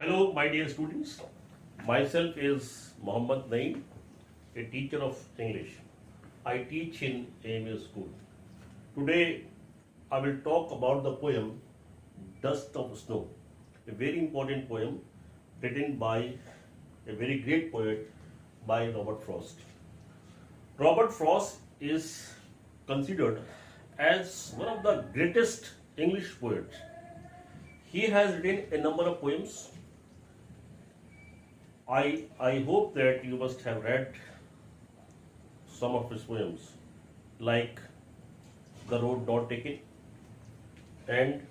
Hello, my dear students. Myself is Mohammad Naeem, a teacher of English. I teach in AMU school. Today, I will talk about the poem Dust of Snow, a very important poem written by a very great poet by Robert Frost. Robert Frost is considered as one of the greatest English poets. He has written a number of poems. I hope that you must have read some of his poems, like The Road Not Taken and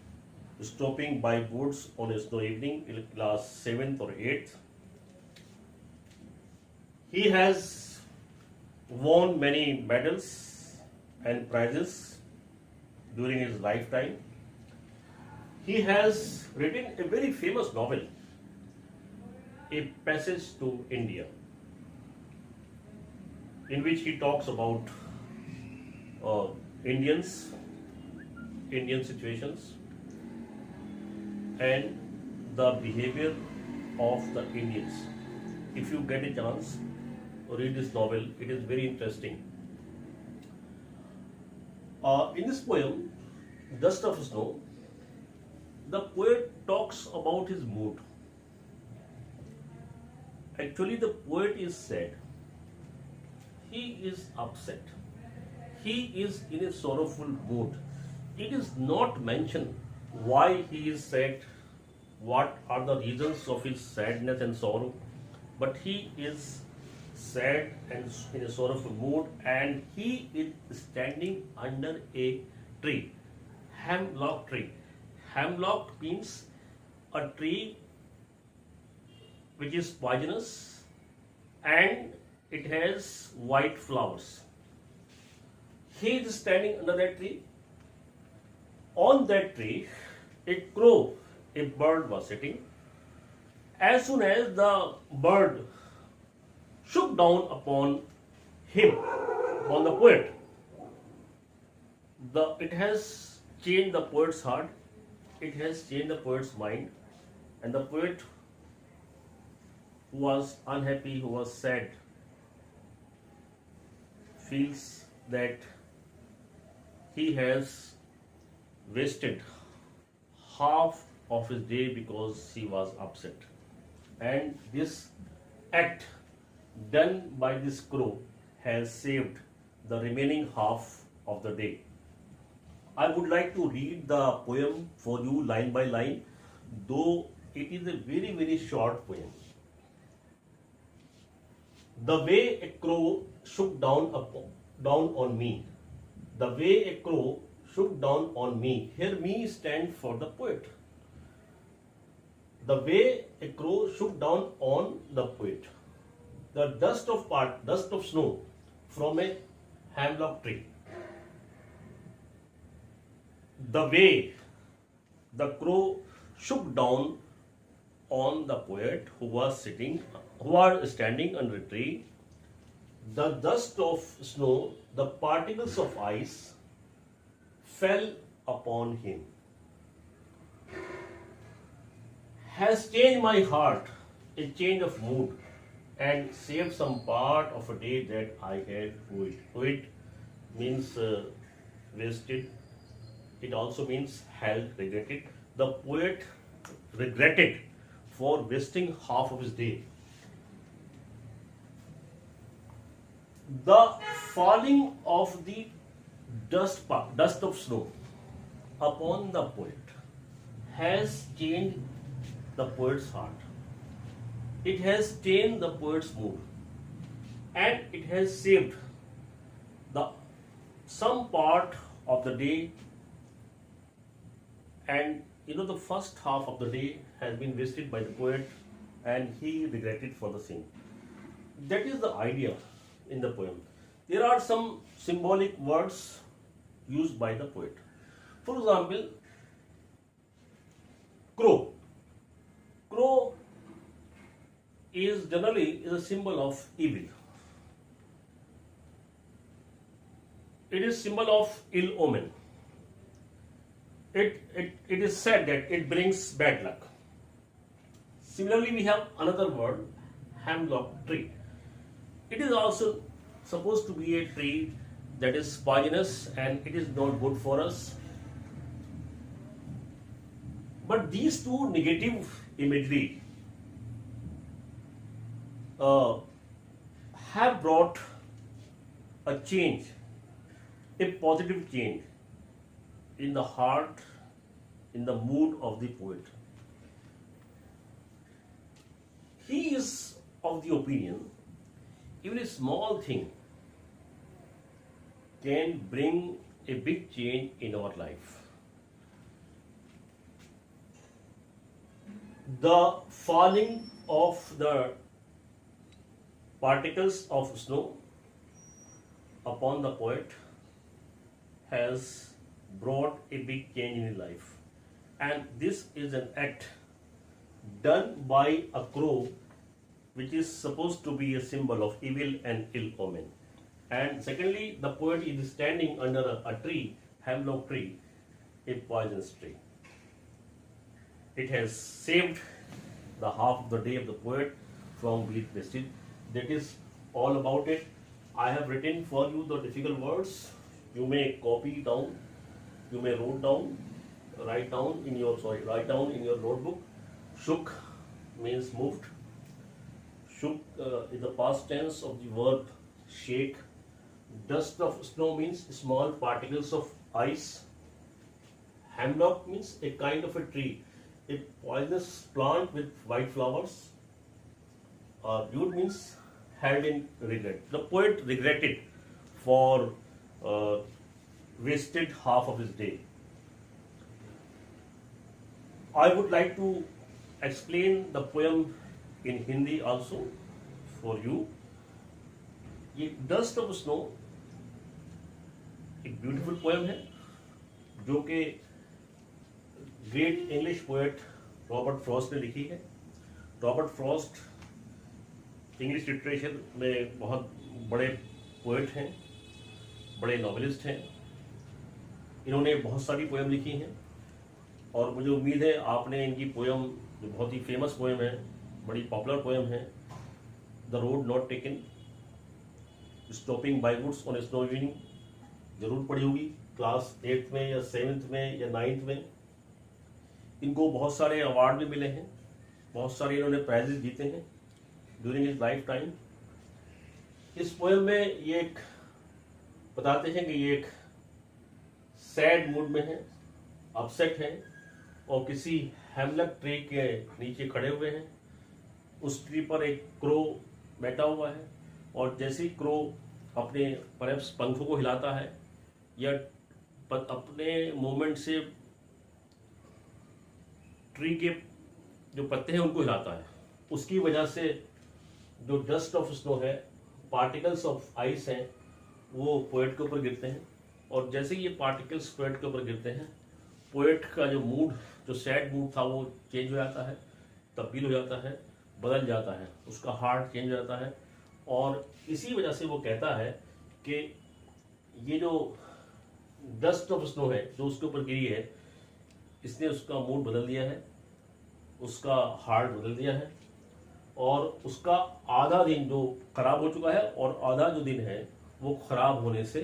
Stopping by Woods on a Snow Evening in class 7th or 8th. He has won many medals and prizes during his lifetime. He has written a very famous novel, A Passage to India, in which he talks about Indians, Indian situations, and the behavior of the Indians. If you get a chance, read this novel. It is very interesting. In this poem, Dust of Snow, the poet talks about his mood. Actually, the poet is sad. He is upset. He is in a sorrowful mood. It is not mentioned why he is sad, what are the reasons of his sadness and sorrow, but he is sad and in a sorrowful mood, and he is standing under a tree, hemlock tree. Hemlock means a tree which is poisonous and it has white flowers. He is standing under that tree. On that tree, a crow, a bird, was sitting. As soon as the bird shook down upon him, upon the poet, it has changed the poet's heart, it has changed the poet's mind, and the poet who was unhappy, who was sad, feels that he has wasted half of his day because he was upset. And this act done by this crow has saved the remaining half of the day. I would like to read the poem for you line by line, though it is a very, very short poem. The way a crow shook down on me, the way a crow shook down on me, here me stand for the poet. The way a crow shook down on the poet, the dust of snow from a hemlock tree. The way the crow shook down on the poet who was standing under a tree, the dust of snow, the particles of ice fell upon him, has changed my heart, a change of mood, and saved some part of a day that I had ruined. Ruined means wasted. It also means held, regretted. The poet regretted for wasting half of his day. The falling of the dust of snow upon the poet has changed the poet's heart. It has changed the poet's mood, and it has saved some part of the day. And the first half of the day has been wasted by the poet, and he regretted for the same. That is the idea in the poem. There are some symbolic words used by the poet. For example, crow. Crow is generally a symbol of evil. It is symbol of ill omen. It is said that it brings bad luck. Similarly, we have another word, hemlock tree. It is also supposed to be a tree that is poisonous and it is not good for us. But these two negative imagery uh, have brought a change, a positive change in the heart, in the mood of the poet. He is of the opinion, even a small thing can bring a big change in our life. The falling of the particles of snow upon the poet has brought a big change in his life. And this is an act done by a crow, which is supposed to be a symbol of evil and ill omen. And secondly, the poet is standing under a tree, hemlock tree, a poisonous tree. It has saved the half of the day of the poet from being wasted. That is all about it. I have written for you the difficult words. You may copy down. You may write down in your notebook. Shook means moved. Shook is the past tense of the verb shake. Dust of snow means small particles of ice. Hemlock means a kind of a tree, a poisonous plant with white flowers. Dude means held in regret. The poet regretted for wasted half of his day. I would like to explain the poem in Hindi also for you. ये dust of snow एक beautiful poem है जो कि great English poet Robert Frost ने लिखी है. Robert Frost English literature में बहुत बड़े पोएट हैं, बड़े नॉवेलिस्ट हैं. इन्होंने बहुत सारी पोएम लिखी हैं और मुझे उम्मीद है आपने इनकी पोएम, जो बहुत ही फेमस पोएम है, बड़ी पॉपुलर पोएम है, the road not taken, stopping by woods on snow evening, जरूर पढ़ी होगी क्लास 8th में या 7th में या 9th में. इनको बहुत सारे अवार्ड भी मिले हैं, बहुत सारे इन्होंने प्राइजेस जीते हैं ड्यूरिंग हिज लाइफ टाइम. इस पोएम में ये एक बताते हैं कि ये एक सैड मूड में है, अपसेट है और किसी हेमलक ट्री के नीचे खड़े हुए हैं. उस ट्री पर एक क्रो बैठा हुआ है और जैसे ही क्रो अपने परहैप्स पंखों को हिलाता है या अपने मूवमेंट से ट्री के जो पत्ते हैं उनको हिलाता है, उसकी वजह से जो डस्ट ऑफ स्नो है, पार्टिकल्स ऑफ आइस हैं, वो पोएट के ऊपर गिरते हैं. और जैसे ही ये पार्टिकल्स पोएट के ऊपर गिरते हैं, पोएट का जो मूड, जो सैड मूड था, वो चेंज हो जाता है, तब्दील हो जाता है, बदल जाता है, उसका हार्ट चेंज हो जाता है. और इसी वजह से वो कहता है कि ये जो डस्ट ऑफ स्नो है जो उसके ऊपर गिरी है, इसने उसका मूड बदल दिया है, उसका हार्ट बदल दिया है और उसका आधा दिन जो खराब हो चुका है और आधा जो दिन है वो खराब होने से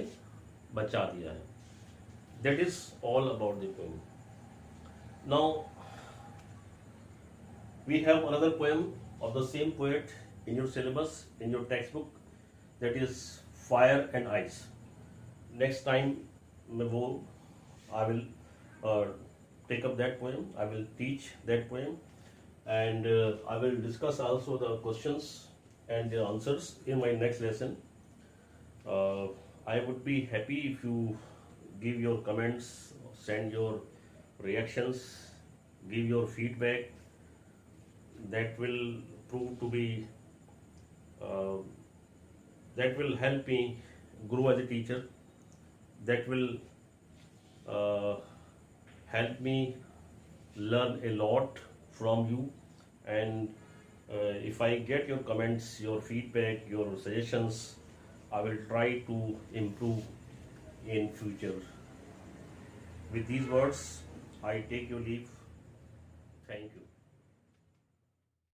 बचा दिया है. That is all about the poem. Now we have another poem of the same poet in your syllabus, in your textbook, that is Fire and Ice. Next time I will take up that poem, I will teach that poem, and I will discuss also the questions and the answers in my next lesson. I would be happy if you give your comments, send your reactions, give your feedback. That will prove to be that will help me grow as a teacher. That will help me learn a lot from you. And if I get your comments, your feedback, your suggestions, I will try to improve in future. With these words, I take your leave. Thank you.